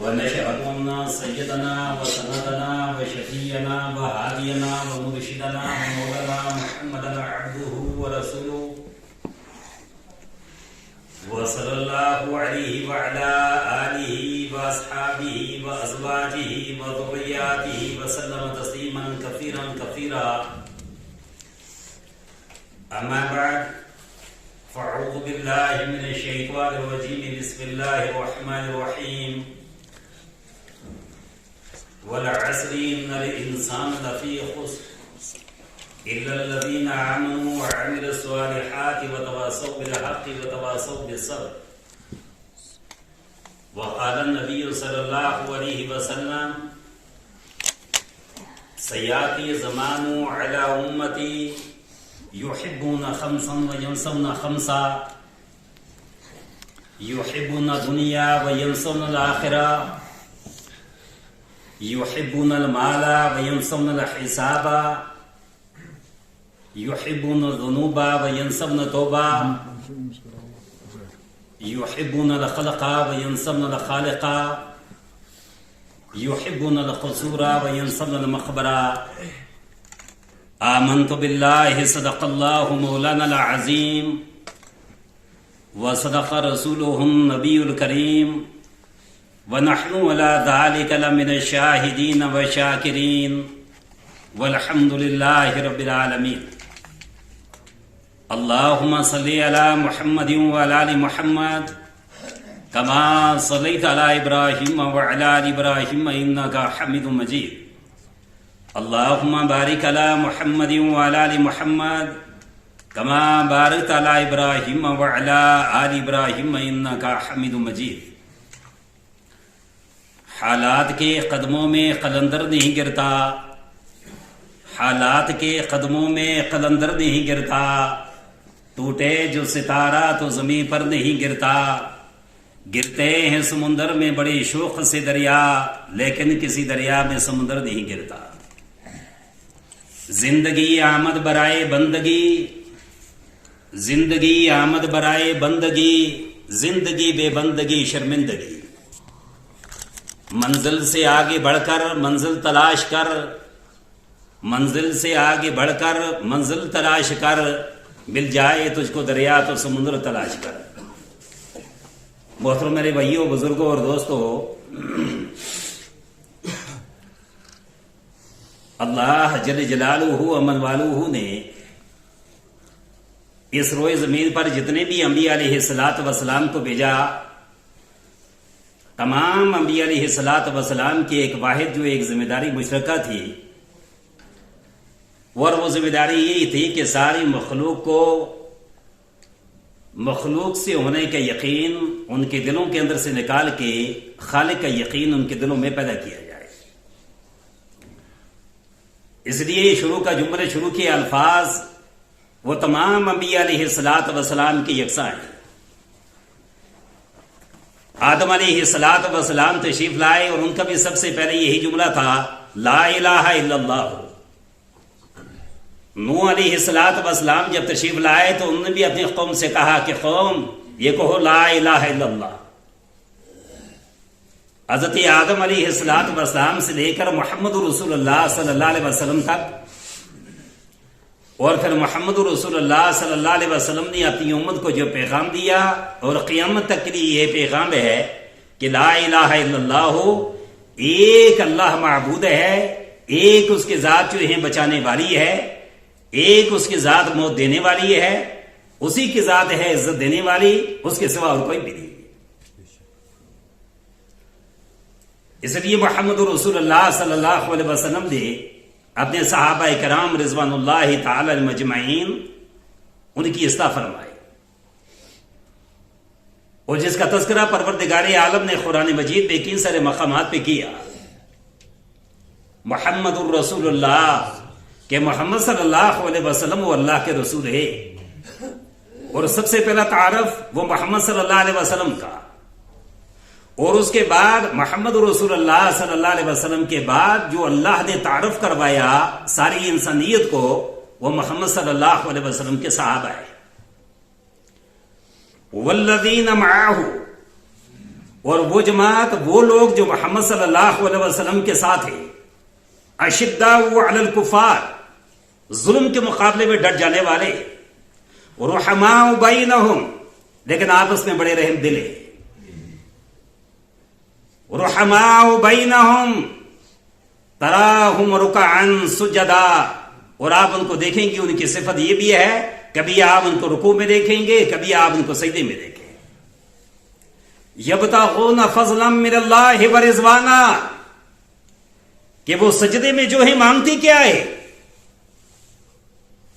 ونشهد أن سيدنا وسندنا وشفينا وهادينا ومرشدنا ومولانا محمدا عبده ورسوله وصلى الله عليه وعلى آله وأصحابه وأزواجه وذرياته وسلم تسليما كثيرا كثيرا. أما بعد، فأعوذ بالله من الشيطان الرجيم. بسم الله الرحمن الرحيم. والعصر إن الإنسان لفي خسر إلا الذين آمنوا وعملوا الصالحات وتواصوا بالحق وتواصوا بالصبر. وقال النبي صلى الله عليه وسلم: سيأتي زمان على أمتي يحبون خمسا وينسون خمسا، يحبون الدنيا وينسون الآخرة، يحبون المال وينسون الحساب، يحبون الذنوب وينسون التوبة، يحبون الخلق وينسون الخالق، يحبون القصور وينسون المقبرة. آمنت بالله صدق الله مولانا العظيم وصدق رسوله النبي الكريم ونحن على ذلك لمن الشاهدين والشاكرين والحمد لله رب العالمين. اللهم صل على محمد وعلى آل محمد كما صليت على إبراهيم وعلى آل إبراهيم إنك حميد مجيد. اللهم بارك على محمد وعلى آل محمد كما باركت على إبراهيم وعلى آل إبراهيم إنك حميد مجيد. حالات کے قدموں میں قلندر نہیں گرتا، حالات کے قدموں میں قلندر نہیں گرتا، ٹوٹے جو ستارہ تو زمین پر نہیں گرتا، گرتے ہیں سمندر میں بڑے شوق سے دریا، لیکن کسی دریا میں سمندر نہیں گرتا. زندگی آمد برائے بندگی، زندگی آمد برائے بندگی، زندگی بے بندگی شرمندگی. منزل سے آگے بڑھ کر منزل تلاش کر، منزل سے آگے بڑھ کر منزل تلاش کر، مل جائے تجھ کو دریا تو سمندر تلاش کر. محترم میرے بھائیوں، بزرگوں اور دوستوں، اللہ جل جلالہ امن والہ نے اس روئے زمین پر جتنے بھی انبیاء علیہ الصلوۃ والسلام کو بھیجا، تمام انبیاء علیہ الصلوۃ والسلام کی ایک واحد جو ایک ذمہ داری مشترکہ تھی، اور وہ ذمہ داری یہی تھی کہ ساری مخلوق کو مخلوق سے ہونے کا یقین ان کے دلوں کے اندر سے نکال کے خالق کا یقین ان کے دلوں میں پیدا کیا جائے. اس لیے شروع کا جملے، شروع کے الفاظ وہ تمام انبیاء علیہ الصلوۃ والسلام کے یکساں ہیں. آدم علیہ الصلوۃ والسلام تشریف لائے اور ان کا بھی سب سے پہلے یہی جملہ تھا، لا الہ الا اللہ. نوح علیہ الصلوۃ والسلام جب تشریف لائے تو انہوں نے بھی اپنی قوم سے کہا کہ قوم یہ کہو لا الہ الا اللہ. حضرت آدم علیہ الصلوۃ والسلام سے لے کر محمد رسول اللہ صلی اللہ علیہ وسلم تک، اور پھر محمد رسول اللہ صلی اللہ علیہ وسلم نے اپنی امت کو جو پیغام دیا، اور قیامت تک کے لیے یہ پیغام ہے کہ لا الہ الا اللہ، ایک اللہ معبود ہے، ایک اس کی ذات جو ہے بچانے والی ہے، ایک اس کی ذات موت دینے والی ہے، اسی کی ذات ہے عزت دینے والی، اس کے سوا اور کوئی بھی نہیں. اس لیے محمد رسول اللہ صلی اللہ علیہ وسلم نے اپنے صحابہ کرام رضوان اللہ تعالی علیہم اجمعین ان کی اصلاح فرمائی، اور جس کا تذکرہ پروردگار عالم نے قرآن مجید میں کئی سارے مقامات پہ کیا. محمد الرسول اللہ، کہ محمد صلی اللہ علیہ وسلم وہ اللہ کے رسول ہے، اور سب سے پہلا تعارف وہ محمد صلی اللہ علیہ وسلم کا، اور اس کے بعد محمد رسول اللہ صلی اللہ علیہ وسلم کے بعد جو اللہ نے تعارف کروایا ساری انسانیت کو، وہ محمد صلی اللہ علیہ وسلم کے صحابہ ہیں. والذین معہ، اور وہ جماعت، وہ لوگ جو محمد صلی اللہ علیہ وسلم کے ساتھ ہیں، اشداء علی الکفار، ظلم کے مقابلے میں ڈٹ جانے والے، رحماء بینہم، لیکن آپس میں بڑے رحم دل ہیں، رحماء بینہم تراہم رکعا سجدا، اور آپ ان کو دیکھیں گے ان کی صفت یہ بھی ہے، کبھی آپ ان کو رکوع میں دیکھیں گے، کبھی آپ ان کو سجدے میں دیکھیں گے، یبتغون فضلا من اللہ ورضوانا، کہ وہ سجدے میں جو ہے مانگتی کیا ہے،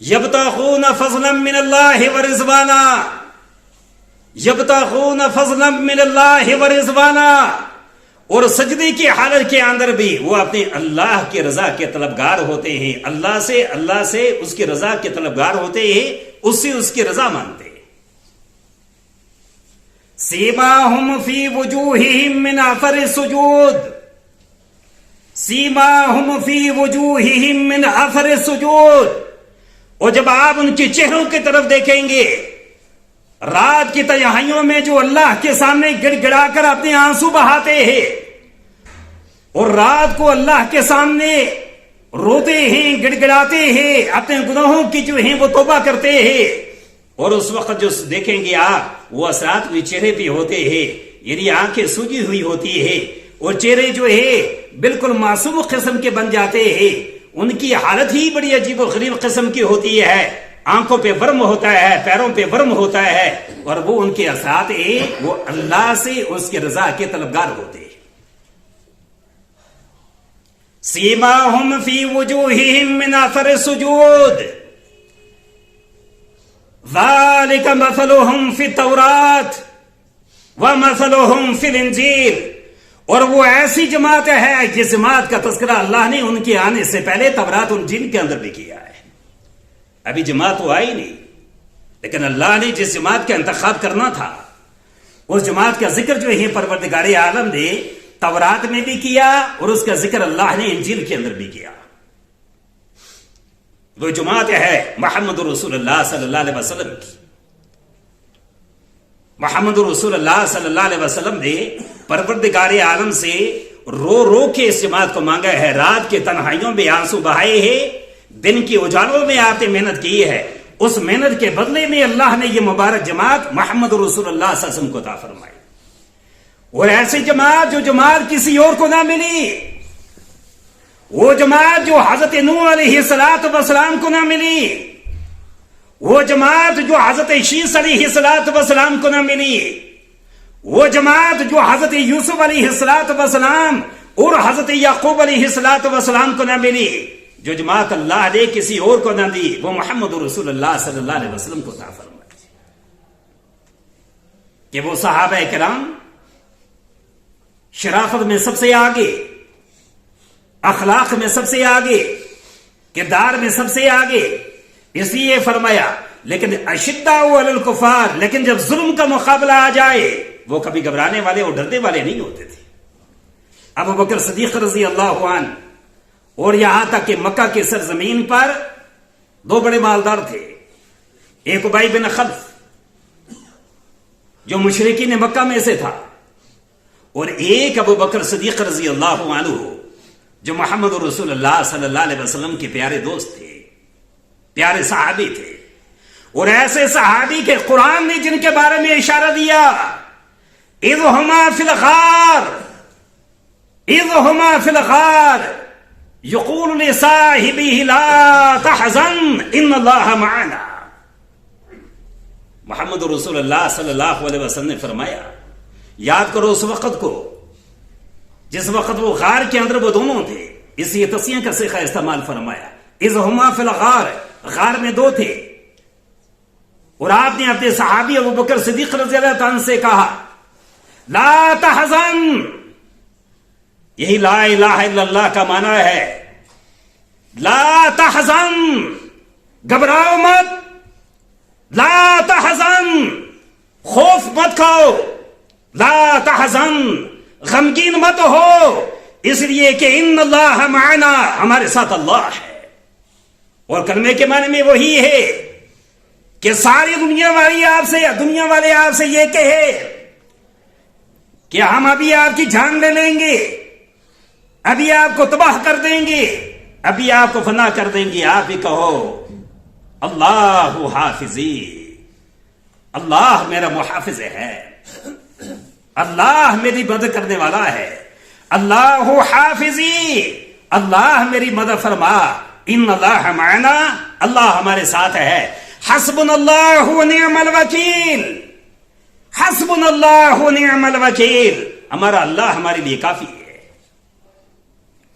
یبتغون فضلا من اللہ ورضوانا، یبتغون فضلا من اللہ ورضوانا، اور سجدے کی حالت کے اندر بھی وہ اپنے اللہ کی رضا کے طلبگار ہوتے ہیں، اللہ سے اس کی رضا کے طلبگار ہوتے ہیں، اس سے اس کی رضا مانگتے ہیں۔ سیماہم فی وجوہہم من اثر السجود، سیماہم فی وجوہہم من اثر السجود، اور جب آپ ان کے چہروں کی طرف دیکھیں گے، رات کی تنہائیوں میں جو اللہ کے سامنے گڑ گڑا کر اپنے آنسو بہاتے ہیں، اور رات کو اللہ کے سامنے روتے ہیں، گڑ گڑاتے ہیں، اپنے گناہوں کی جو ہیں وہ توبہ کرتے ہیں، اور اس وقت جو دیکھیں گے آپ، وہ اثرات بھی چہرے پہ ہوتے ہیں، یعنی آنکھیں سوجی ہوئی ہوتی ہے، اور چہرے جو ہے بالکل معصوم قسم کے بن جاتے ہیں، ان کی حالت ہی بڑی عجیب و غریب قسم کی ہوتی ہے، آنکھوں پہ ورم ہوتا ہے، پیروں پہ ورم ہوتا ہے، اور وہ ان کے اثرات وہ اللہ سے اس کی رضا کے طلبگار ہوتے ہیں۔ سیماہم فی وجوہہم من اثر السجود ذالک مثلہم فی التوراۃ ومثلہم فی الانجیل، اور وہ ایسی جماعت ہے جس جماعت کا تذکرہ اللہ نے ان کے آنے سے پہلے تورات اور انجیل کے اندر بھی کیا ہے۔ ابھی جماعت تو آئی نہیں، لیکن اللہ نے جس جماعت کا انتخاب کرنا تھا، اس جماعت کا ذکر جو ہے پروردگار عالم نے تورات میں بھی کیا، اور اس کا ذکر اللہ نے انجیل کے اندر بھی کیا۔ وہ جماعت ہے محمد رسول اللہ صلی اللہ علیہ وسلم کی۔ محمد رسول اللہ صلی اللہ علیہ وسلم نے پروردگار عالم سے رو رو کے اس جماعت کو مانگا ہے، رات کے تنہائیوں میں آنسو بہائے ہیں، دن کی اجالوں میں آپ نے محنت کی ہے، اس محنت کے بدلے میں اللہ نے یہ مبارک جماعت محمد رسول اللہ صلی اللہ علیہ وسلم کو عطا فرمائی۔ اور ایسی جماعت جو جماعت کسی اور کو نہ ملی، وہ جماعت جو حضرت نوح علیہ السلام کو نہ ملی، وہ جماعت جو حضرت شیس علیہ السلام کو نہ ملی، وہ جماعت جو حضرت یوسف علیہ السلام اور حضرت یعقوب علیہ السلام کو نہ ملی، جو جماعت اللہ نے کسی اور کو نہ دی، وہ محمد رسول اللہ صلی اللہ علیہ وسلم کو عطا فرمائی۔ کہ وہ صحابہ کرام شرافت میں سب سے آگے، اخلاق میں سب سے آگے، کردار میں سب سے آگے، اس لیے فرمایا لیکن اشداء علی الکفار، لیکن جب ظلم کا مقابلہ آ جائے وہ کبھی گھبرانے والے اور ڈرنے والے نہیں ہوتے تھے۔ ابو بکر صدیق رضی اللہ عنہ، اور یہاں تک کہ مکہ کی سرزمین پر دو بڑے مالدار تھے، ایک ابی بن خلف جو مشرکین مکہ میں سے تھا، اور ایک ابو بکر صدیق رضی اللہ عنہ جو محمد رسول اللہ صلی اللہ علیہ وسلم کے پیارے دوست تھے، پیارے صحابی تھے، اور ایسے صحابی کے قرآن نے جن کے بارے میں اشارہ دیا، اذ ہما فی الغار، اذ ہما فی الغار یقول لصاحبہ لا تحزن ان اللہ معنا۔ محمد رسول اللہ صلی اللہ علیہ وسلم نے فرمایا، یاد کرو اس وقت کو جس وقت وہ غار کے اندر وہ دونوں تھے، اس لیے تصنیہ کا صیغہ استعمال فرمایا، اذ ہما فی الغار، غار میں دو تھے، اور آپ نے اپنے صحابی ابو بکر صدیق رضی اللہ عنہ سے کہا لا تحزن، یہی لا الہ الا اللہ کا معنی ہے، لا تحزن، گھبراؤ مت، لا تحزن، خوف مت کھاؤ، لا تحزن، غمگین مت ہو، اس لیے کہ ان اللہ معنا، ہمارے ساتھ اللہ ہے۔ اور کلمے کے معنی میں وہی ہے کہ ساری دنیا والے آپ سے یہ کہے کہ ہم ابھی آپ کی جان لے لیں گے، ابھی آپ کو تباہ کر دیں گے، ابھی آپ کو فنا کر دیں گے، آپ ہی کہو اللہ حافظی، اللہ میرا محافظ ہے، اللہ میری مدد کرنے والا ہے، اللہ حافظی، اللہ میری مدد فرما، ان اللہ معنا، اللہ ہمارے ساتھ ہے، حسبنا اللہ ونعم الوکیل، حسبنا اللہ ونعم الوکیل، ہمارا اللہ ہمارے لیے کافی ہے۔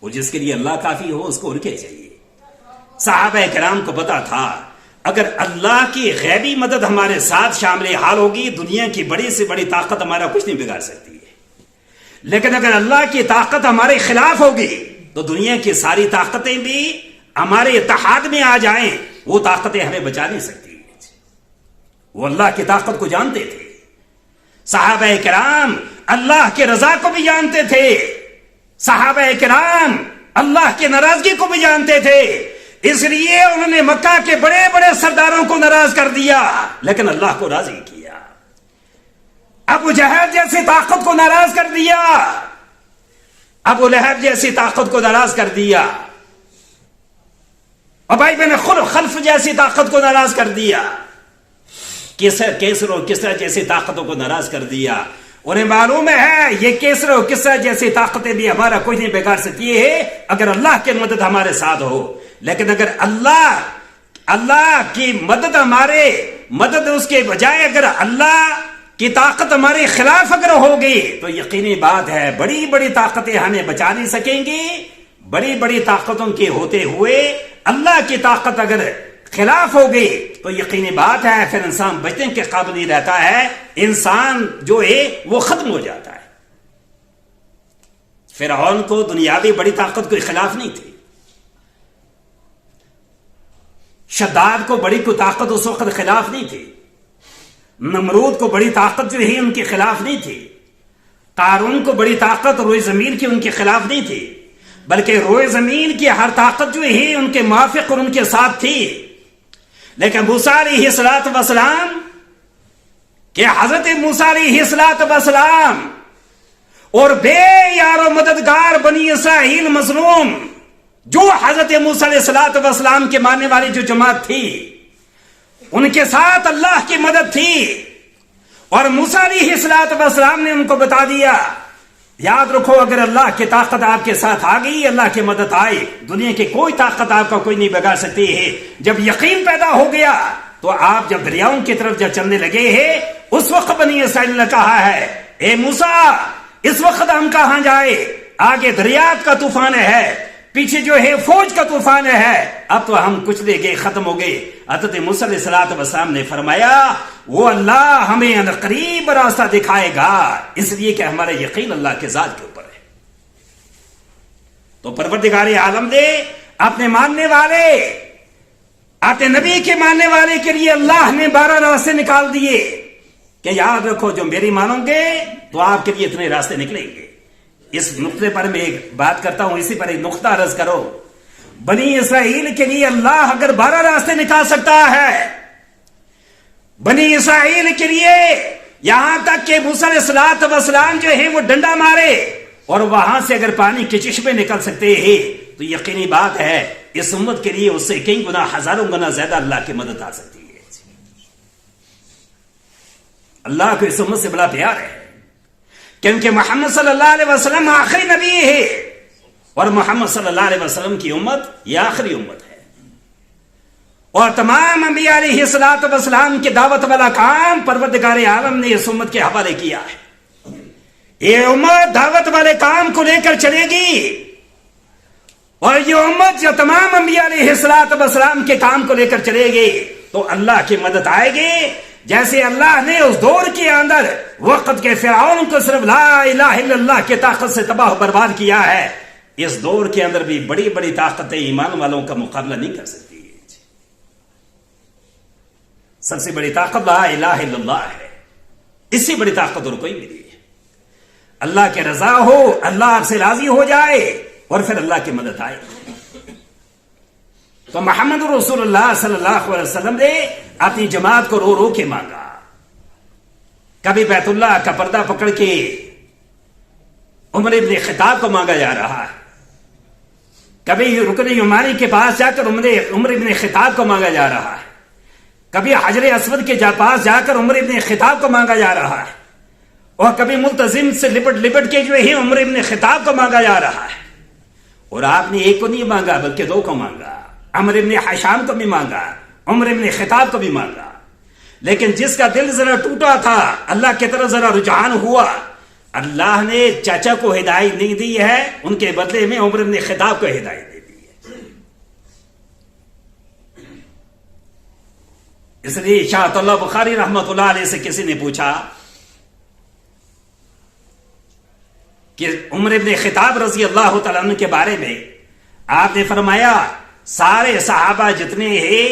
وہ جس کے لیے اللہ کافی ہو اس کو رکے چاہیے۔ صحابہ کرام کو پتا تھا اگر اللہ کی غیبی مدد ہمارے ساتھ شامل حال ہوگی، دنیا کی بڑی سے بڑی طاقت ہمارا کچھ نہیں بگاڑ سکتی ہے، لیکن اگر اللہ کی طاقت ہمارے خلاف ہوگی تو دنیا کی ساری طاقتیں بھی ہمارے اتحاد میں آ جائیں، وہ طاقتیں ہمیں بچا نہیں سکتی۔ وہ اللہ کی طاقت کو جانتے تھے، صحابہ کرام اللہ کے رضا کو بھی جانتے تھے، صحابہ کرام اللہ کی ناراضگی کو بھی جانتے تھے، اس لیے انہوں نے مکہ کے بڑے بڑے سرداروں کو ناراض کر دیا لیکن اللہ کو راضی کیا۔ ابو جہل جیسی طاقت کو ناراض کر دیا، ابو لہب جیسی طاقت کو ناراض کر دیا، ابی بن خلف جیسی طاقت کو ناراض کر دیا، کیسر اور کسرا جیسی طاقتوں کو ناراض کر دیا۔ انہیں معلوم ہے یہ کیسر اور کسرا جیسی طاقتیں بھی ہمارا کچھ نہیں بگاڑ سکتی ہے اگر اللہ کی مدد ہمارے ساتھ ہو، لیکن اگر اللہ کی مدد اس کے بجائے اگر اللہ کی طاقت ہمارے خلاف اگر ہوگی تو یقینی بات ہے بڑی بڑی طاقتیں ہمیں بچا نہیں سکیں گی۔ بڑی بڑی طاقتوں کے ہوتے ہوئے اللہ کی طاقت اگر خلاف ہوگی تو یقینی بات ہے پھر انسان بچنے کے قابل نہیں رہتا ہے، انسان جو ہے وہ ختم ہو جاتا ہے۔ فرعون کو دنیاوی بڑی طاقت کوئی خلاف نہیں تھی، شداد کو بڑی کوئی طاقت اس وقت خلاف نہیں تھی، نمرود کو بڑی طاقت جو ہے ان کے خلاف نہیں تھی، قارون کو بڑی طاقت روئے زمین کی ان کے خلاف نہیں تھی، بلکہ روئے زمین کی ہر طاقت جو ہے ان کے موافق اور ان کے ساتھ تھی۔ لیکن موسیٰ علیہ السلام کہ حضرت موسیٰ علیہ السلام اور بے یار و مددگار بنی اسرائیل مظلوم جو حضرت موسیٰ علیہ السلام کے ماننے والی جو جماعت تھی ان کے ساتھ اللہ کی مدد تھی، اور موسیٰ علیہ السلام نے ان کو بتا دیا یاد رکھو اگر اللہ کی طاقت آپ کے ساتھ آ گئی، اللہ کی مدد آئی، دنیا کی کوئی طاقت آپ کا کوئی نہیں بگاڑ سکتی ہے۔ جب یقین پیدا ہو گیا تو آپ جب دریاؤں کی طرف جب چلنے لگے ہیں اس وقت بنی اسرائیل نے کہا ہے اے موسیٰ اس وقت ہم کہاں جائے، آگے دریات کا طوفان ہے، پیچھے جو ہے فوج کا طوفان ہے، اب تو ہم کچھ لے گئے، ختم ہو گئے۔ حضرت موسیٰ علیہ السلام نے فرمایا وہ اللہ ہمیں قریب راستہ دکھائے گا، اس لیے کہ ہمارا یقین اللہ کے ذات کے اوپر ہے۔ تو پروردگار عالم دے اپنے ماننے والے، اپنے نبی کے ماننے والے کے لیے اللہ نے 12 راستے نکال دیے کہ یاد رکھو جو میری مانو گے تو آپ کے لیے اتنے راستے نکلیں گے۔ اس نقطے پر میں ایک بات کرتا ہوں، اسی پر ایک نقطہ عرض کرو۔ بنی اسرائیل کے لیے اللہ اگر 12 راستے نکال سکتا ہے، بنی اسرائیل کے لیے یہاں تک کہ موسیٰ علیہ السلام جو ہے وہ ڈنڈا مارے اور وہاں سے اگر پانی کے چشمے نکل سکتے ہیں تو یقینی بات ہے اس امت کے لیے اس سے کئی گنا ہزاروں گنا زیادہ اللہ کی مدد آ سکتی ہے۔ اللہ کو اس امت سے بڑا پیار ہے کیونکہ محمد صلی اللہ علیہ وسلم آخری نبی ہے اور محمد صلی اللہ علیہ وسلم کی امت یہ آخری امت ہے، اور تمام انبیاء علیہ السلام کی دعوت والا کام پروردگار عالم نے اس امت کے حوالے کیا ہے۔ یہ امت دعوت والے کام کو لے کر چلے گی، اور یہ امت جو تمام انبیاء علیہ السلام کے کام کو لے کر چلے گی تو اللہ کی مدد آئے گی۔ جیسے اللہ نے اس دور کے اندر وقت کے فرعون کو صرف لا الہ الا اللہ کی طاقت سے تباہ و برباد کیا ہے، اس دور کے اندر بھی بڑی بڑی طاقتیں ایمان والوں کا مقابلہ نہیں کر سکتی۔ سب سے بڑی طاقت لا الہ الا اللہ ہے، اس سے بڑی طاقت اور کوئی بھی نہیں ہے۔ اللہ کے رضا ہو، اللہ آپ سے راضی ہو جائے اور پھر اللہ کی مدد آئے۔ تو محمد رسول اللہ صلی اللہ علیہ وسلم نے اپنی جماعت کو رو رو کے مانگا، کبھی بیت اللہ کا پردہ پکڑ کے عمر ابن خطاب کو مانگا جا رہا ہے، کبھی رکن یمانی کے پاس جا کر عمر ابن خطاب کو مانگا جا رہا ہے، کبھی حجر اسود کے پاس جا کر عمر ابن خطاب کو مانگا جا رہا ہے، اور کبھی ملتزم سے لپٹ کے جو ہے عمر ابن خطاب کو مانگا جا رہا ہے۔ اور آپ نے ایک کو نہیں مانگا بلکہ دو کو مانگا، عمر ابن حشام کو بھی مانگا، عمر ابن خطاب کو بھی مانگا۔ لیکن جس کا دل ذرا ٹوٹا تھا، اللہ کی طرف ذرا رجحان ہوا، اللہ نے چاچا کو ہدایت نہیں دی ہے، ان کے بدلے میں عمر ابن خطاب کو ہدایت دے دی ہے۔ اس لیے شاہ اللہ بخاری رحمت اللہ علیہ سے کسی نے پوچھا کہ عمر ابن خطاب رضی اللہ تعالیٰ عنہ کے بارے میں، آپ نے فرمایا سارے صحابہ جتنے ہیں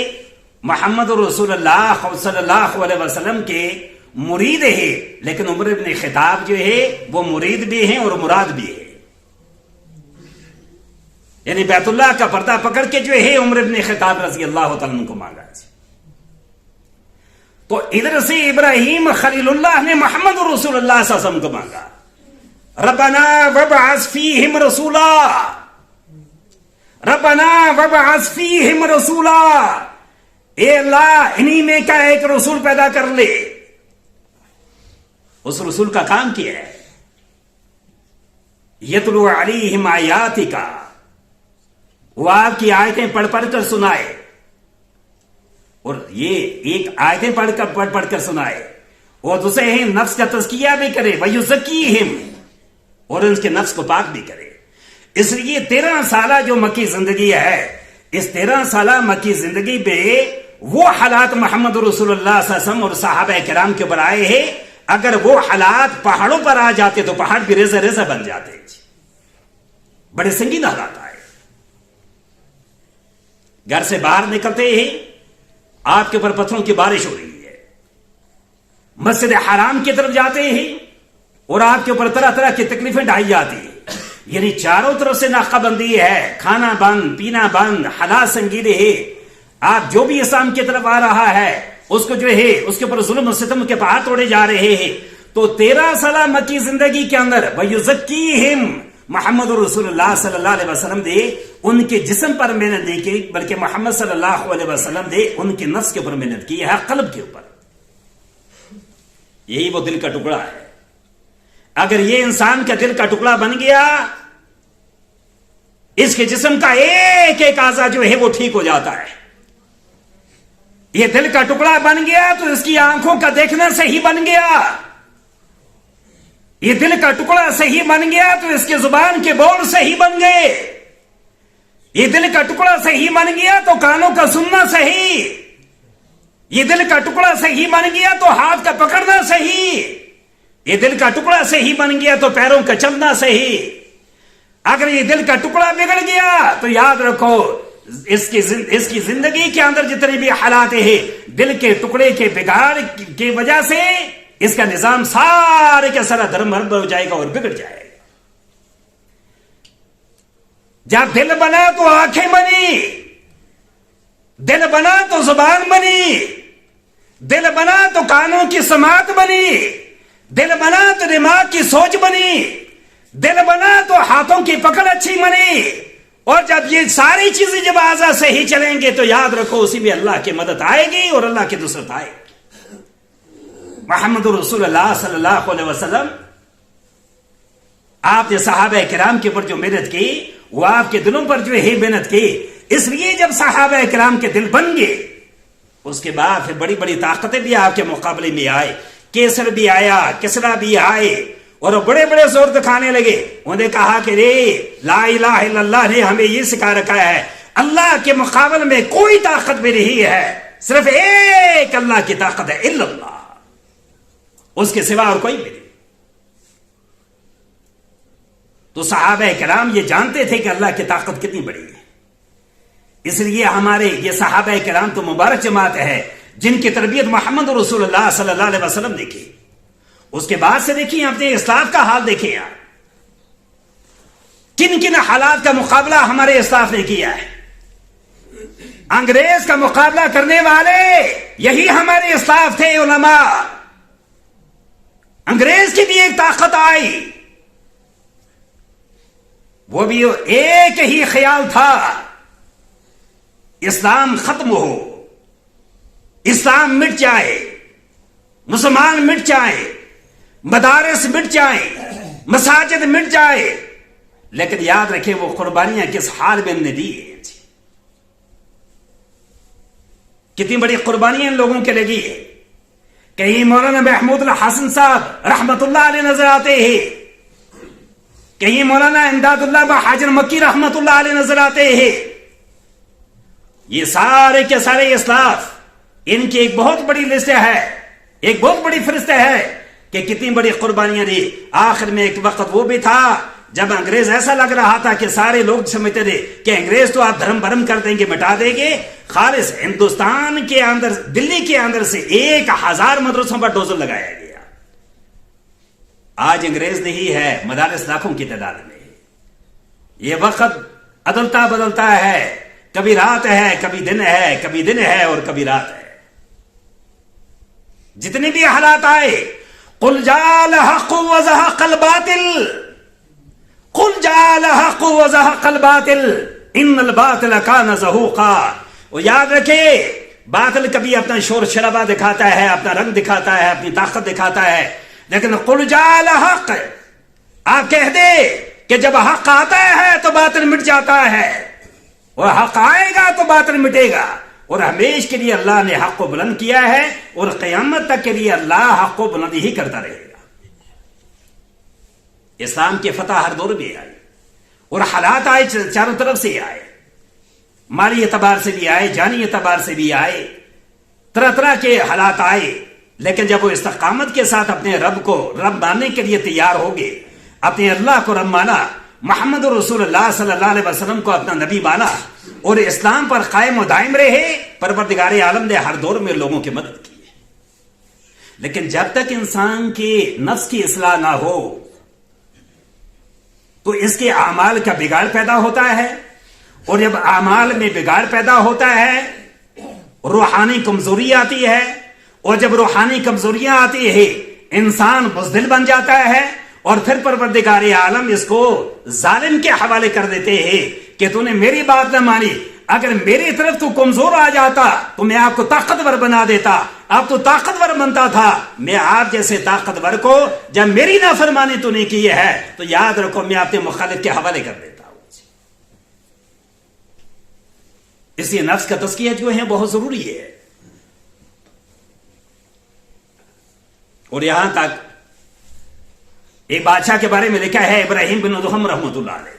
محمد رسول اللہ صلی اللہ علیہ وسلم کے مرید ہے، لیکن عمر ابن خطاب جو ہے وہ مرید بھی ہیں اور مراد بھی ہے، یعنی بیت اللہ کا پردہ پکڑ کے جو ہے عمر ابن خطاب رضی اللہ تعالیٰ عنہ کو مانگا۔ تو ادھر سے ابراہیم خلیل اللہ نے محمد رسول اللہ صلی اللہ علیہ وسلم کو مانگا، ربنا وابعث فیہم رسولا، ربنا وابعث فیہم رسولا، اے اللہ انہی میں کا ایک رسول پیدا کر لے۔ اس رسول کا کام کیا ہے؟ یتلو علیہم آیاتک، وہ آپ کی آیتیں پڑھ کر سنائے، اور یہ ایک آیتیں پڑھ کر سنائے، اور دوسرے ہیں نفس کا تزکیہ بھی کرے، ویزکیہم، اور ان کے نفس کو پاک بھی کرے۔ اس لیے 13 سالہ جو مکی زندگی ہے، اس 13 سالہ مکی زندگی پہ وہ حالات محمد رسول اللہ صلی اللہ علیہ وسلم اور صحابہ کرام کے اوپر آئے ہیں، اگر وہ حالات پہاڑوں پر آ جاتے تو پہاڑ بھی ریزہ ریزہ بن جاتے، بڑے سنگین حالات آئے۔ گھر سے باہر نکلتے ہیں، آپ کے اوپر پتھروں کی بارش ہو رہی ہے، مسجد حرام کی طرف جاتے ہیں اور آپ کے اوپر طرح طرح کی تکلیفیں ڈھائی جاتی ہیں، یعنی چاروں طرف سے ناقہ بندی ہے، کھانا بند، پینا بند، حالات سنگینے ہے۔ آپ جو بھی اسلام کی طرف آ رہا ہے اس کو جو ہے اس کے اوپر ظلم و ستم کے پہاڑ توڑے جا رہے ہیں۔ تو 13 سالہ مکی زندگی کے اندر وَيُزَكِّيهِمْ، محمد رسول اللہ صلی اللہ علیہ وسلم نے ان کے جسم پر محنت نہیں کی، بلکہ محمد صلی اللہ علیہ وسلم نے ان کے نفس کے اوپر محنت کی ہے، قلب کے اوپر۔ یہی وہ دل کا ٹکڑا ہے۔ اگر یہ انسان کا دل کا ٹکڑا بن گیا، اس کے جسم کا ایک ایک اعضا جو ہے وہ ٹھیک ہو جاتا ہے۔ یہ دل کا ٹکڑا بن گیا تو اس کی آنکھوں کا دیکھنا صحیح بن گیا، یہ دل کا ٹکڑا صحیح بن گیا تو اس کے زبان کے بول صحیح بن گئے، یہ دل کا ٹکڑا صحیح بن گیا تو کانوں کا سننا صحیح، یہ دل کا ٹکڑا صحیح بن گیا تو ہاتھ کا پکڑنا صحیح، یہ دل کا ٹکڑا صحیح بن گیا تو پیروں کا چلنا صحیح۔ اگر یہ دل کا ٹکڑا بگڑ گیا تو یاد رکھو اس کی زندگی کے اندر جتنے بھی حالات ہیں، دل کے ٹکڑے کے بگاڑ کی وجہ سے اس کا نظام سارے کا سارا دھرم بھرم ہو جائے گا اور بگڑ جائے گا۔ جب دل بنا تو آنکھیں بنی، دل بنا تو زبان بنی، دل بنا تو کانوں کی سماعت بنی، دل بنا تو دماغ کی سوچ بنی، دل بنا تو ہاتھوں کی پکڑ اچھی بنی، اور جب یہ ساری چیزیں جب اعضاء صحیح چلیں گے تو یاد رکھو اسی میں اللہ کی مدد آئے گی اور اللہ کی نصرت آئے گی۔ محمد رسول اللہ صلی اللہ علیہ وسلم، آپ نے صحابہ کرام کے اوپر جو محنت کی وہ آپ کے دلوں پر جو ہے محنت کی۔ اس لیے جب صحابہ کرام کے دل بن گئے اس کے بعد پھر بڑی بڑی طاقتیں بھی آپ کے مقابلے میں آئے، کیسر بھی آیا، کسرا بھی آئے، اور بڑے بڑے زور دکھانے لگے۔ انہوں نے کہا کہ رے لا الہ الا اللہ نے ہمیں یہ سکھا رکھا ہے اللہ کے مقابل میں کوئی طاقت بھی نہیں ہے، صرف ایک اللہ کی طاقت ہے، الا اللہ، اس کے سوا اور کوئی بھی نہیں۔ تو صحابہ کرام یہ جانتے تھے کہ اللہ کی طاقت کتنی بڑی ہے۔ اس لیے ہمارے یہ صحابہ کرام تو مبارک جماعت ہے جن کی تربیت محمد رسول اللہ صلی اللہ علیہ وسلم نے کی۔ اس کے بعد سے دیکھیں اپنے اسلاف کا حال دیکھیں، آپ کن کن حالات کا مقابلہ ہمارے اسلاف نے کیا ہے۔ انگریز کا مقابلہ کرنے والے یہی ہمارے اسلاف تھے، علماء۔ انگریز کی بھی ایک طاقت آئی، وہ بھی ایک ہی خیال تھا، اسلام ختم ہو، اسلام مٹ جائے، مسلمان مٹ جائے، مدارس مٹ جائیں، مساجد مٹ جائے. لیکن یاد رکھیں وہ قربانیاں کس حال میں نے دی ہیں. کتنی بڑی قربانیاں ان لوگوں کے لگی ہے. کہیں مولانا محمود الحسن صاحب رحمت اللہ علیہ نظر آتے ہیں، کہیں مولانا امداد اللہ بحاجر مکی رحمت اللہ علیہ نظر آتے ہیں. یہ سارے کے سارے اسلاف، ان کی ایک بہت بڑی لسٹ ہے، ایک بہت بڑی فہرست ہے کہ کتنی بڑی قربانیاں دی. آخر میں ایک وقت وہ بھی تھا جب انگریز ایسا لگ رہا تھا کہ سارے لوگ سمجھتے تھے کہ انگریز تو آپ دھرم برم کر دیں گے، مٹا دیں گے. خالص ہندوستان کے اندر، دلی کے اندر سے 1000 مدرسوں پر ڈوزر لگایا گیا. آج انگریز نہیں ہے، مدارس لاکھوں کی تعداد میں. یہ وقت عدلتا بدلتا ہے، کبھی رات ہے، کبھی دن ہے، کبھی دن ہے اور کبھی رات ہے. جتنے بھی حالات آئے، قل جاء الحق وزهق الباطل، قل جاء الحق وزهق الباطل ان الباطل كان زهوقا. وہ یاد رکھے، باطل کبھی اپنا شور شرابہ دکھاتا ہے، اپنا رنگ دکھاتا ہے، اپنی طاقت دکھاتا ہے، لیکن قل جاء الحق، آپ کہہ دے کہ جب حق آتا ہے تو باطل مٹ جاتا ہے، اور حق آئے گا تو باطل مٹے گا. اور ہمیشہ کے لیے اللہ نے حق کو بلند کیا ہے، اور قیامت تک کے لیے اللہ حق کو بلند ہی کرتا رہے گا. اسلام کی فتح ہر دور میں آئی، اور حالات آئے چاروں طرف سے آئے، مالی اعتبار سے بھی آئے، جانی اعتبار سے بھی آئے، طرح طرح کے حالات آئے. لیکن جب وہ استقامت کے ساتھ اپنے رب کو رب ماننے کے لیے تیار ہو گئے، اپنے اللہ کو رب مانا، محمد رسول اللہ صلی اللہ علیہ وسلم کو اپنا نبی مانا، اور اسلام پر قائم و دائم رہے، پروردگار عالم نے ہر دور میں لوگوں کی مدد کی. لیکن جب تک انسان کے نفس کی اصلاح نہ ہو تو اس کے اعمال کا بگاڑ پیدا ہوتا ہے، اور جب اعمال میں بگاڑ پیدا ہوتا ہے روحانی کمزوری آتی ہے، اور جب روحانی کمزوریاں آتی ہے انسان بزدل بن جاتا ہے، اور پھر پروردگار عالم اس کو ظالم کے حوالے کر دیتے ہیں کہ تو نے میری بات نہ مانی، اگر میری طرف تو کمزور آ جاتا تو میں آپ کو طاقتور بنا دیتا، آپ تو طاقتور بنتا تھا، میں آپ جیسے طاقتور کو جب میری نافرمانی تو نے کی ہے تو یاد رکھو میں اپنے مخالف کے حوالے کر دیتا ہوں. اس لیے نفس کا تزکیہ جو ہے بہت ضروری ہے. اور یہاں تک ایک بادشاہ کے بارے میں لکھا ہے، ابراہیم بن ادہم رحمۃ اللہ علیہ،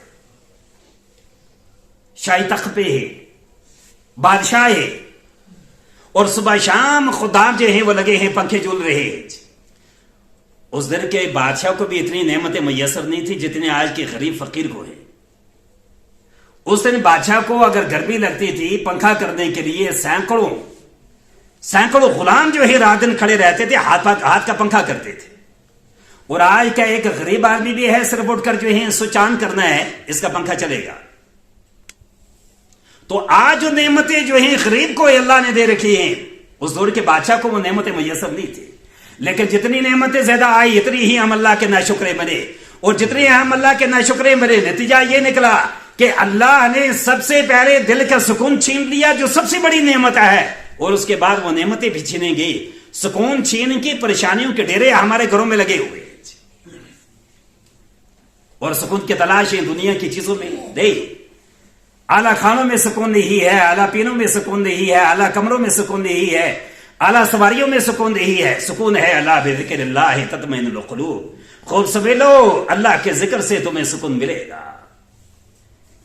شاہی تخت پہ ہے، بادشاہ ہے، اور صبح شام خدام جو ہیں وہ لگے ہیں، پنکھے جھول رہے ہیں. اس دن کے بادشاہ کو بھی اتنی نعمتیں میسر نہیں تھی جتنے آج کے غریب فقیر کو ہیں. اس دن بادشاہ کو اگر گرمی لگتی تھی پنکھا کرنے کے لیے سینکڑوں غلام جو ہے رات دن کھڑے رہتے تھے، ہاتھ کا پنکھا کرتے تھے. اور آج کا ایک غریب آدمی بھی ہے، صرف اٹھ کر جو ہے سوئچ آن کرنا ہے، اس کا پنکھا چلے گا. تو آج جو نعمتیں جو ہیں غریب کو اللہ نے دے رکھی ہیں، اس دور کے بادشاہ کو وہ نعمتیں میسر نہیں تھی. لیکن جتنی نعمتیں زیادہ آئی اتنی ہی ہم اللہ کے ناشکرے بنے، اور جتنی ہم اللہ کے ناشکرے بنے نتیجہ یہ نکلا کہ اللہ نے سب سے پہلے دل کا سکون چھین لیا جو سب سے بڑی نعمت ہے، اور اس کے بعد وہ نعمتیں بھی چھینیں گی. سکون چھین کی پریشانیوں کے ڈیرے ہمارے گھروں میں لگے ہوئے، اور سکون کی تلاش ہے دنیا کی چیزوں میں. اعلیٰ کھانوں میں سکون نہیں ہے، اعلیٰ پینوں میں سکون نہیں ہے، اعلیٰ کمروں میں سکون نہیں ہے، اعلیٰ سواریوں میں سکون نہیں ہے. سکون ہے اللہ بذکر اللہ تطمئن القلوب. خوب سمجھ لو اللہ کے ذکر سے تمہیں سکون ملے گا.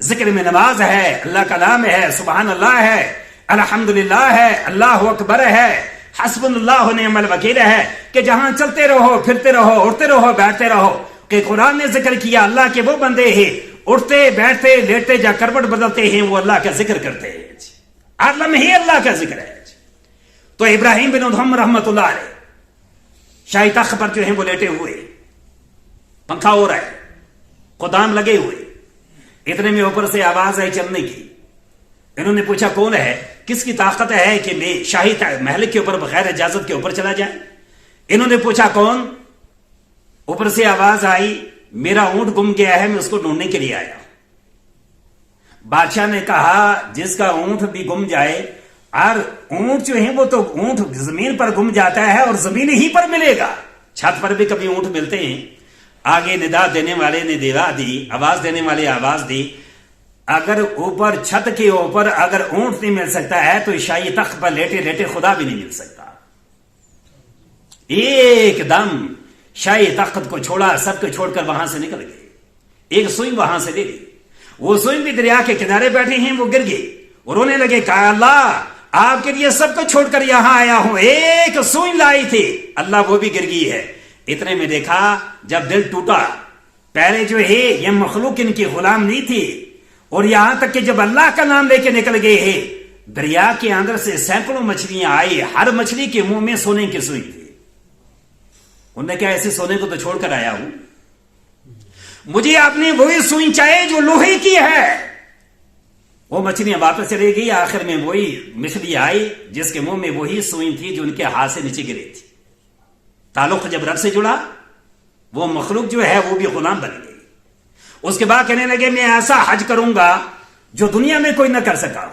ذکر میں نماز ہے، اللہ کا نام ہے، سبحان اللہ ہے، الحمدللہ ہے، اللہ اکبر ہے، حسبنا اللہ نعم الوکیل ہے، کہ جہاں چلتے رہو، پھرتے رہو، اٹھتے رہو، بیٹھتے رہو. کہ قرآن نے ذکر کیا اللہ کے وہ بندے ہیں اٹھتے بیٹھتے لیٹتے جا کروٹ بدلتے ہیں، وہ اللہ کا ذکر کرتے ہیں. عالم ہی اللہ کا ذکر ہے. تو ابراہیم بن ادہم رحمت اللہ علیہ شاہی تخت پر جو ہیں وہ لیٹے ہوئے، پنکھا ہو رہا ہے، خدام لگے ہوئے. اتنے میں اوپر سے آواز آئی چلنے کی. انہوں نے پوچھا کون ہے، کس کی طاقت ہے کہ میں شاہی محل کے اوپر بغیر اجازت کے اوپر چلا جائے. انہوں نے پوچھا کون. اوپر سے آواز آئی میرا اونٹ گم گیا ہے، میں اس کو ڈھونڈنے کے لیے آیا ہوں. بادشاہ نے کہا جس کا اونٹ بھی گم جائے، اور اونٹ جو ہے وہ تو اونٹ زمین پر گم جاتا ہے اور زمین ہی پر ملے گا، چھت پر بھی کبھی اونٹ ملتے ہیں۔ آگے ندا دینے والے نے دیوا دی، آواز دینے والے آواز دی، اگر اوپر چھت کے اوپر اگر اونٹ نہیں مل سکتا ہے تو شاہی تخت پر لیٹے لیٹے خدا بھی نہیں مل سکتا۔ ایک دم شاہی تخت کو چھوڑا، سب کو چھوڑ کر وہاں سے نکل گئے، ایک سوئی وہاں سے لے لی، وہ سوئی بھی دریا کے کنارے بیٹھے ہیں، وہ گر گئی اور رونے لگے، کہا اللہ آپ کے لیے سب کو چھوڑ کر یہاں آیا ہوں، ایک سوئی لائی تھی اللہ وہ بھی گر گئی ہے۔ اتنے میں دیکھا جب دل ٹوٹا، پہلے جو ہے یہ مخلوق ان کی غلام نہیں تھی، اور یہاں تک کہ جب اللہ کا نام لے کے نکل گئے ہیں، دریا کے اندر سے سینکڑوں مچھلیاں آئی، ہر مچھلی کے منہ میں سونے کی سوئی تھی۔ انہوں نے کہا ایسے سونے کو تو چھوڑ کر آیا ہوں، مجھے اپنی وہی سوئی چاہیے جو لوہے کی ہے۔ وہ مچھلیاں واپس چلی گئی، آخر میں وہی مچھلی آئی جس کے منہ میں وہی سوئی تھی جو ان کے ہاتھ سے نیچے گری تھی۔ تعلق جب رب سے جڑا، وہ مخلوق جو ہے وہ بھی غلام بن گئی۔ اس کے بعد کہنے لگے میں ایسا حج کروں گا جو دنیا میں کوئی نہ کر سکا۔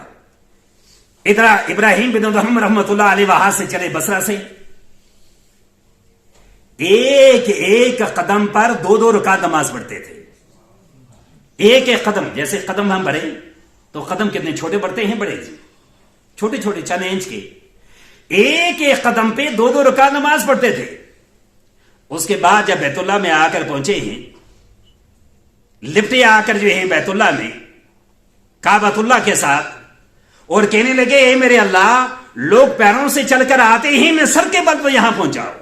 ادھر ابراہیم بن ادہم رحمۃ اللہ علیہ وہاں سے چلے بصرہ سے، ایک ایک قدم پر 2 رکعت نماز پڑھتے تھے، ایک ایک قدم، جیسے قدم ہم بڑھے تو قدم کتنے چھوٹے بڑھتے ہیں، بڑے چھوٹے چھوٹے چند انچ کے، ایک ایک قدم پہ 2 رکعت نماز پڑھتے تھے۔ اس کے بعد جب بیت اللہ میں آ کر پہنچے ہیں، لپٹے آ کر جو ہے بیت اللہ میں کعبۃ اللہ کے ساتھ، اور کہنے لگے اے میرے اللہ، لوگ پیروں سے چل کر آتے ہیں، میں سر کے بل پر یہاں پہنچا ہوں۔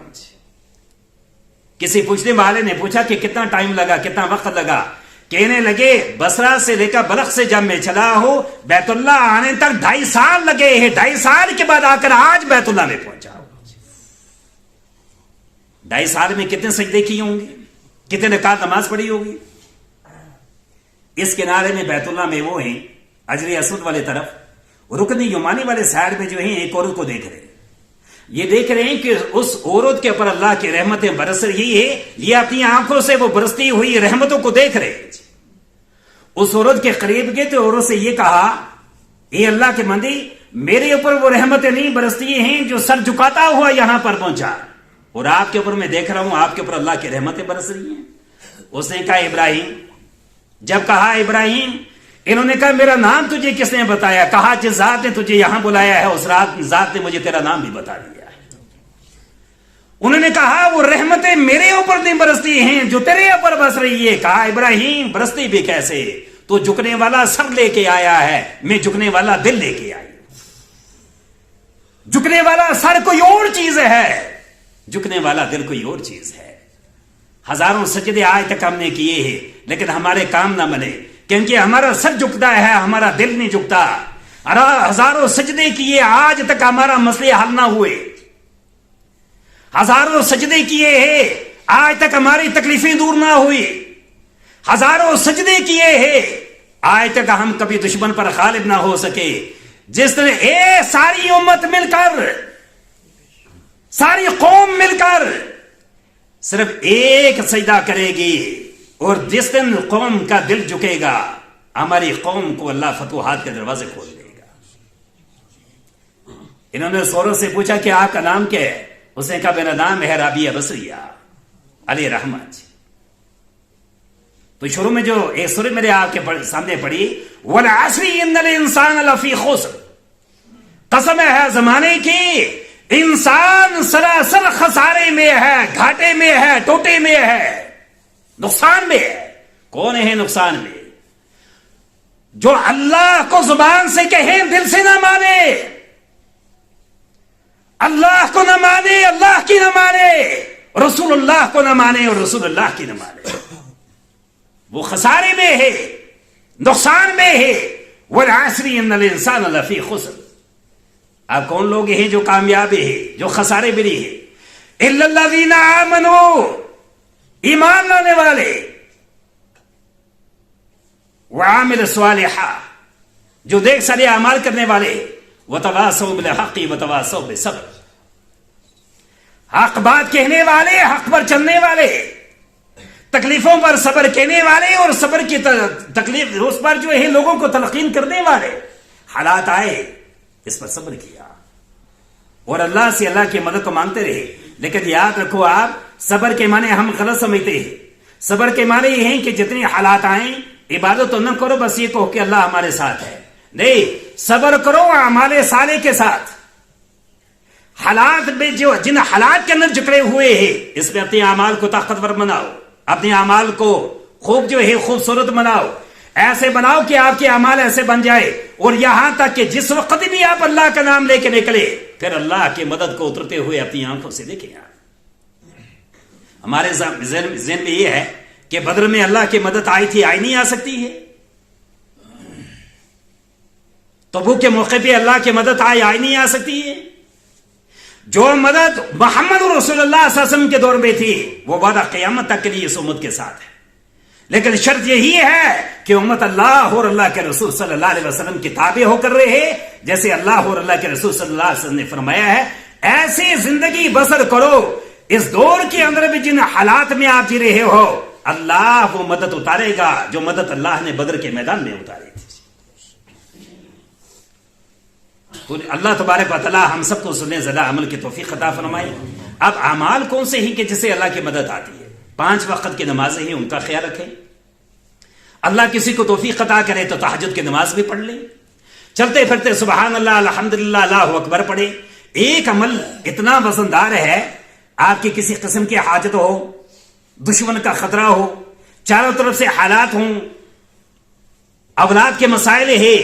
کسی پوچھنے والے نے پوچھا کہ کتنا ٹائم لگا، کتنا وقت لگا؟ کہنے لگے بصرہ سے لے کر بلخ سے جب میں چلا ہوں، بیت اللہ آنے تک 2.5 سال لگے ہیں، 2.5 سال کے بعد آ کر آج بیت اللہ میں پہنچا ہوں۔ 2.5 سال میں کتنے سجدے کیے ہوں گے، کتنے رکعت نماز پڑھی ہوگی؟ اس کنارے میں بیت اللہ میں وہ ہیں حجر اسود والے طرف، رکن یمانی والے سائڈ میں جو ہیں ایک عورت کو دیکھ رہے ہیں، یہ دیکھ رہے ہیں کہ اس عورت کے اوپر اللہ کی رحمتیں برس رہی ہے، یہ اپنی آنکھوں سے وہ برستی ہوئی رحمتوں کو دیکھ رہے ہیں۔ اس عورت کے قریب گئے تو عورت سے یہ کہا اے اللہ کے بندے، میرے اوپر وہ رحمتیں نہیں برستی ہیں جو سر جھکاتا ہوا یہاں پر پہنچا، اور آپ کے اوپر میں دیکھ رہا ہوں آپ کے اوپر اللہ کی رحمتیں برس رہی ہیں۔ اس نے کہا ابراہیم، جب کہا ابراہیم، انہوں نے کہا میرا نام تجھے کس نے بتایا؟ کہا جس ذات نے تجھے یہاں بلایا ہے اس ذات نے مجھے تیرا نام بھی بتا دیا ہے۔ انہوں نے کہا وہ رحمتیں میرے اوپر نہیں برستی ہیں جو تیرے اوپر برس رہی ہے۔ کہا ابراہیم برستی بھی کیسے؟ تو جھکنے والا سر لے کے آیا ہے، میں جھکنے والا دل لے کے آئی۔ جھکنے والا سر کوئی اور چیز ہے، جھکنے والا دل کوئی اور چیز ہے۔ ہزاروں سجدے آج تک ہم نے کیے ہیں لیکن ہمارے کام نہ بنے، کیونکہ ہمارا سر جھکتا ہے، ہمارا دل نہیں جھکتا۔ ہزاروں سجدے کیے آج تک ہمارا مسئلے حل نہ ہوئے، ہزاروں سجدے کیے ہیں آج تک ہماری تکلیفیں دور نہ ہوئی، ہزاروں سجدے کیے ہیں آج تک ہم کبھی دشمن پر غالب نہ ہو سکے۔ جس طرح ساری امت مل کر، ساری قوم مل کر صرف ایک سجدہ کرے گی، اور جس دن قوم کا دل جھکے گا ہماری قوم کو اللہ فتوحات کے دروازے کھول دے گا۔ انہوں نے سوروں سے پوچھا کہ آپ کا نام کیا ہے؟ اس نے کہا میرا نام ہے رابعہ بصریہ علی رحمت۔ تو شروع میں جو ایک سورہ میرے آپ کے سامنے پڑھی، وَالْعَصْرِ إِنَّ الْإِنسَانَ لَفِي خُسْرٍ، قسم ہے زمانے کی انسان سراسر خسارے میں ہے، گھاٹے میں ہے، ٹوٹے میں ہے، نقصان میں ہے۔ کون ہے نقصان میں؟ جو اللہ کو زبان سے کہیں دل سے نہ مانے، اللہ کو نہ مانے، اللہ کی نہ مانے، رسول اللہ کو نہ مانے اور رسول اللہ کی نہ مانے، وہ خسارے میں ہے، نقصان میں ہے۔ وَالْعَصْرِ إِنَّ الْإِنسَانَ لَفِي خُسْرٍ۔ اب کون لوگ ہیں جو کامیاب ہیں، جو خسارے بری ہیں؟ إِلَّا الَّذِينَ آمَنُوا، ایمان لانے والے، وَعَامِلُوا الصَّالِحَاتِ، جو دیکھ سارے اعمال کرنے والے، وَتَوَاصَوْا بِالْحَقِّ وَتَوَاصَوْا بِالصَّبْرِ، حق بات کہنے والے، حق پر چلنے والے، تکلیفوں پر صبر کہنے والے اور صبر کی تکلیف اس پر جو ہے لوگوں کو تلقین کرنے والے. حالات آئے, اس پر صبر کیا اور اللہ سے اللہ کی مدد کو مانگتے رہے. لیکن یاد رکھو آپ, صبر کے معنی ہم غلط سمجھتے ہیں. صبر کے معنی یہ ہیں کہ جتنے حالات آئیں عبادت تو نہ کرو, بس یہ کہو کہ اللہ ہمارے ساتھ ہے. نہیں, صبر کرو اعمال صالح کے ساتھ. حالات میں جو جن حالات کے اندر جکڑے ہوئے ہیں اس میں اپنے اعمال کو طاقتور بناؤ, اپنے اعمال کو خوب جو ہے خوبصورت بناؤ, ایسے بناؤ کہ آپ کے اعمال ایسے بن جائے. اور یہاں تک کہ جس وقت بھی آپ اللہ کا نام لے کے نکلے پھر اللہ کی مدد کو اترتے ہوئے اپنی آنکھوں سے دیکھیں. ہمارے ذہن میں یہ ہے کہ بدر میں اللہ کی مدد آئی تھی, آئی نہیں آ سکتی ہے. تبوک کے موقع پہ اللہ کی مدد آئی نہیں آ سکتی ہے. جو مدد محمد رسول اللہ صلی اللہ علیہ وسلم کے دور میں تھی وہ وعدہ قیامت تک کے لیے اس امت کے ساتھ ہے. لیکن شرط یہی ہے کہ امت اللہ اور اللہ کے رسول صلی اللہ علیہ وسلم کی تابع ہو کر رہے, جیسے اللہ اور اللہ کے رسول صلی اللہ علیہ وسلم نے فرمایا ہے ایسی زندگی بسر کرو. اس دور کے اندر بھی جن حالات میں آپ جی رہے ہو اللہ وہ مدد اتارے گا جو مدد اللہ نے بدر کے میدان میں اتاری تھی. اللہ تبارک و تعالی ہم سب کو سننے زیادہ عمل کی توفیق عطا فرمائے. اب اعمال کون سے ہیں کہ جسے اللہ کی مدد آتی ہے؟ 5 وقت کی نمازیں ہیں, ان کا خیال رکھیں. اللہ کسی کو توفیق عطا کرے تو تہجد کی نماز بھی پڑھ لیں. چلتے پھرتے سبحان اللہ الحمدللہ اللہ اکبر پڑھے. ایک عمل اتنا وزندار ہے, آپ کی کسی قسم کی حاجت ہو, دشمن کا خطرہ ہو, چاروں طرف سے حالات ہوں, اولاد کے مسائل ہے,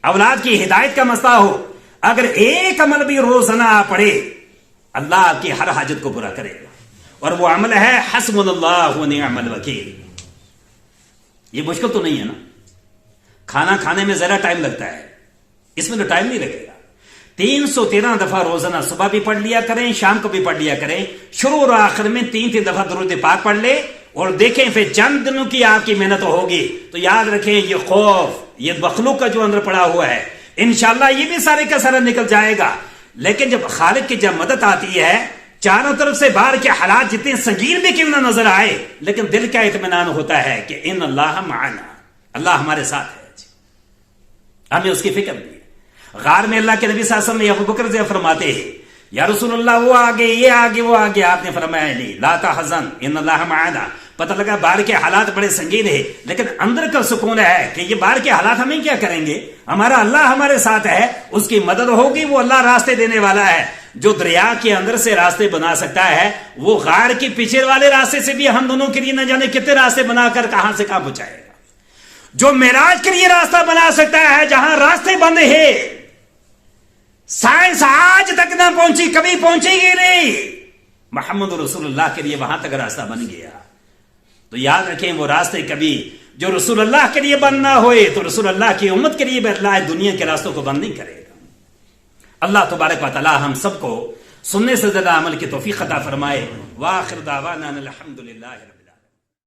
اولاد کی ہدایت کا مسئلہ ہو, اگر ایک عمل بھی روزانہ پڑھے اللہ آپ کی ہر حاجت کو پورا کرے گا. اور وہ عمل ہے حسبنا اللہ و نعم الوکیل. یہ مشکل تو نہیں ہے نا. کھانا کھانے میں ذرا ٹائم لگتا ہے, اس میں تو ٹائم نہیں لگے گا. 313 دفعہ روزانہ صبح بھی پڑھ لیا کریں, شام کو بھی پڑھ لیا کریں. شروع اور آخر میں 3 دفعہ درود پاک پڑھ لے اور دیکھیں پھر چند دنوں کی آپ کی محنت ہوگی تو یاد رکھیں یہ خوف, یہ مخلوق کا جو اندر پڑا ہوا ہے انشاءاللہ یہ بھی سارے کا سارا نکل جائے گا. لیکن جب خالق کی جب مدد آتی ہے چاروں طرف سے باہر کے حالات جتنے سنگین بھی کیوں نہ نظر آئے لیکن دل کا اطمینان ہوتا ہے کہ ان اللہ معنا, اللہ ہمارے ساتھ ہے. ہمیں اس کی فکر نہیں ہے. غار میں اللہ کے نبی صلی اللہ علیہ وسلم ابو بکر سے فرماتے ہیں یا رسول اللہ وہ آگے یہ آگے وہ آگے, آپ نے فرمایا نہیں لا تحزن ان اللہ معنا. پتہ لگا باہر کے حالات بڑے سنگین ہیں لیکن اندر کا سکون ہے کہ یہ باہر کے حالات ہمیں کیا کریں گے, ہمارا اللہ ہمارے ساتھ ہے, اس کی مدد ہوگی, وہ اللہ راستے دینے والا ہے. جو دریا کے اندر سے راستے بنا سکتا ہے وہ غار کے پیچھے والے راستے سے بھی ہم دونوں کے لیے نہ جانے کتنے راستے بنا کر کہاں سے کہاں پہنچائے گا. جو معراج کے لیے راستہ بنا سکتا ہے جہاں راستے بند ہیں, سائنس آج تک نہ پہنچی, کبھی پہنچے گی نہیں, محمد رسول اللہ کے لیے وہاں تک راستہ بن گیا. تو یاد رکھیں وہ راستے کبھی جو رسول اللہ کے لیے بند نہ ہوئے تو رسول اللہ کی امت کے لیے بھی اللہ دنیا کے راستوں کو بند نہیں کرے گا. اللہ تبارک و تعالی ہم سب کو سننے سے زیادہ عمل کی توفیق عطا فرمائے. وآخر دعوانا الحمدللہ.